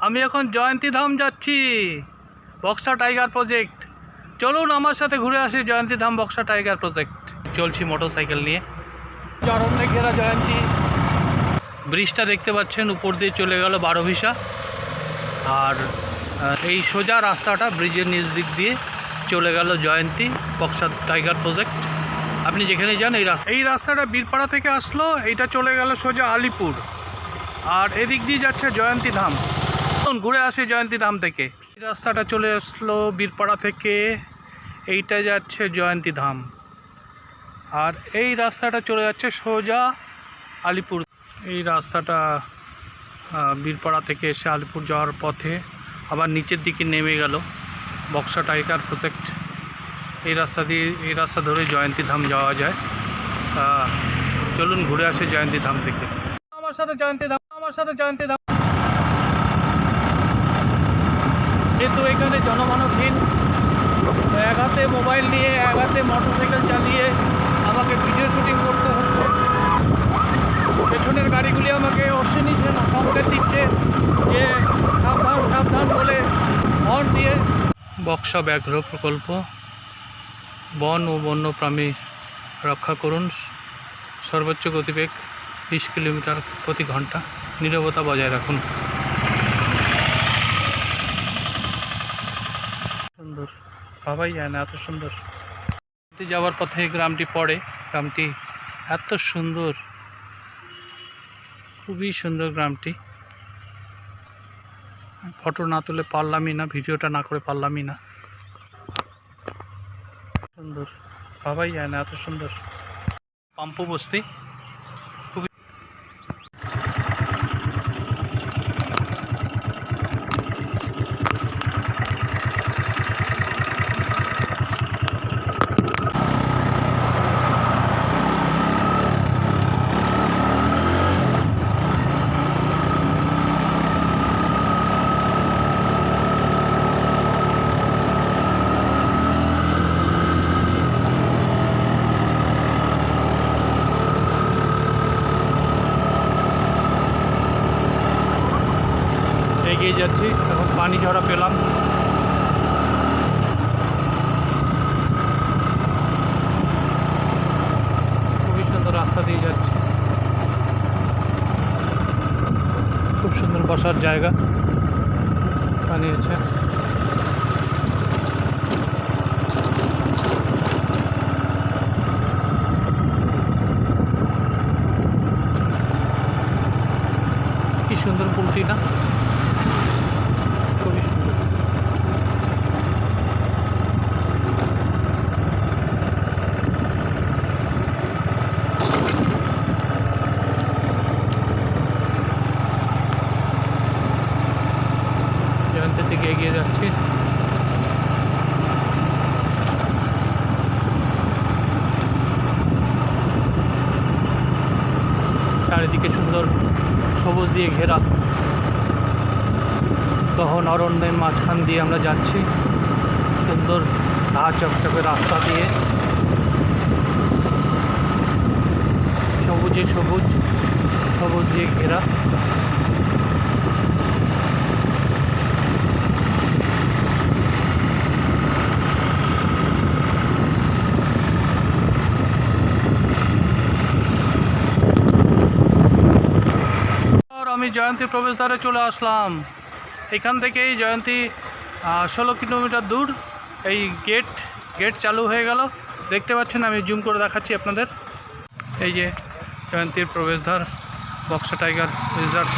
আমি এখন জয়ন্তী ধাম যাচ্ছি, বক্সা টাইগার প্রজেক্ট। চলুন আমার সাথে ঘুরে আসি জয়ন্তী ধাম বক্সা টাইগার প্রজেক্ট। চলছি মোটরসাইকেল নিয়ে। চরণে ঘেরা জয়ন্তী ব্রিজটা দেখতে পাচ্ছেন, উপর দিয়ে চলে গেল বারোভিসা। আর এই সোজা রাস্তাটা ব্রিজের নিচ দিক দিয়ে চলে গেল জয়ন্তী বক্সা টাইগার প্রজেক্ট। আপনি যেখানে যান এই রাস্তাটা বীরপাড়া থেকে আসলো, এইটা চলে গেল সোজা আলিপুর, আর এদিক দিয়ে যাচ্ছে জয়ন্তী ধাম। ঘুরে আসি জয়ন্তী ধাম থেকে। এই রাস্তাটা চলে আসলো বীরপাড়া থেকে, এইটা যাচ্ছে জয়ন্তী ধাম, আর এই রাস্তাটা চলে যাচ্ছে সোজা আলিপুর। এই রাস্তাটা বীরপাড়া থেকে এসে আলিপুর যাওয়ার পথে আবার নিচের দিকে নেমে গেল বক্সা টাইগার প্রজেক্ট। এই রাস্তা ধরে জয়ন্তী ধাম যাওয়া যায়। চলুন ঘুরে আসি জয়ন্তী ধাম থেকে। আমার সাথে জয়ন্তী ধাম। যেহেতু এখানে জনমানবহীন, এক হাতে মোবাইল নিয়ে এক হাতে মোটরসাইকেল চালিয়ে আমাকে ভিডিও শুটিং করতে হচ্ছে। পেছনের গাড়িগুলি আমাকে অশ্বিনী সংকেত দিচ্ছে যে সাবধান সাবধান বলে হর্ন দিয়ে। বক্সা ব্যাঘ্র প্রকল্প, বন ও বন্যপ্রাণী রক্ষা করুন, সর্বোচ্চ গতিবেগ 20 কিলোমিটার প্রতি ঘন্টা, নীরবতা বজায় রাখুন। সুন্দর, ভাবাই যায় না এত সুন্দর। যাওয়ার পথে গ্রামটি পড়ে, গ্রামটি এত সুন্দর, খুবই সুন্দর গ্রামটি। ফটো না তুলে পারলামই না, ভিডিওটা না করে পারলামই না। সুন্দর, ভাবাই যায় না এত সুন্দর। পাম্পু বস্তি খুবই। এগিয়ে যাচ্ছি, এখন পানি ঝরা পেলাম। খুবই সুন্দর রাস্তা দিয়ে যাচ্ছি, খুব সুন্দর বসার জায়গা বানিয়েছে। কি সুন্দর পুলটি না, খুবই সুন্দর। জয়ন্তী থেকে এগিয়ে যাচ্ছি। চারিদিকে সুন্দর সবুজ দিয়ে ঘেরা গহন অরণ্যের মাঝখান দিয়ে আমরা যাচ্ছি, সুন্দর ধার চকচকে রাস্তা দিয়ে, সবুজে সবুজ দিয়ে ঘেরা। আমি জয়ন্তী প্রবেশদ্বারে চলে আসলাম। এখান থেকেই জয়ন্তী 16 কিলোমিটার দূর। এই গেট চালু হয়ে গেল, দেখতে পাচ্ছেন। আমি জুম করে দেখাচ্ছি আপনাদের। এই যে জয়ন্তীর প্রবেশদ্বার, বক্সা টাইগার রিজার্ভ।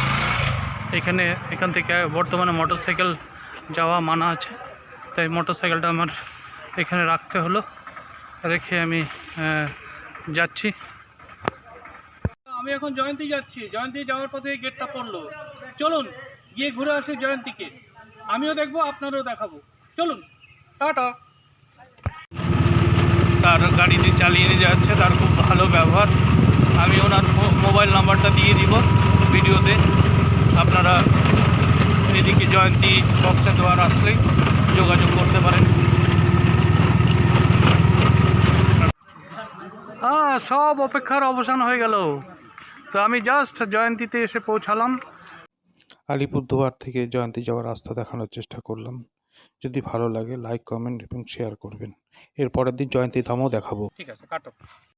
এখান থেকে বর্তমানে মোটরসাইকেল যাওয়া মানা আছে, তাই মোটরসাইকেলটা আমার এখানে রাখতে হলো, রেখে আমি যাচ্ছি। আমি এখন জয়ন্তী যাচ্ছি। জয়ন্তী যাওয়ার পথে গেটটা পড়লো। চলুন গিয়ে ঘুরে আসি জয়ন্তীকে, আমিও দেখবো আপনারও দেখাবো। চলুন, টাটা। তার গাড়িটি চালিয়ে নিয়ে যাচ্ছে, তার খুব ভালো ব্যবহার। আমি ওনার মোবাইল নাম্বারটা দিয়ে দিব ভিডিওতে, আপনারা এদিকে জয়ন্তী বক্সা দ্বার আসলে যোগাযোগ করতে পারেন। হ্যাঁ, সব অপেক্ষার অবসান হয়ে গেল। তো আমি জাস্ট জয়ন্তীতে এসে পৌঁছালাম। আলিপুরদুয়ার থেকে জয়ন্তী যাওয়ার রাস্তা দেখানোর চেষ্টা করলাম। যদি ভালো লাগে লাইক কমেন্ট এবং শেয়ার করবেন। এর পরের দিন জয়ন্তী ধামও দেখাবো। ঠিক আছে, কাটো।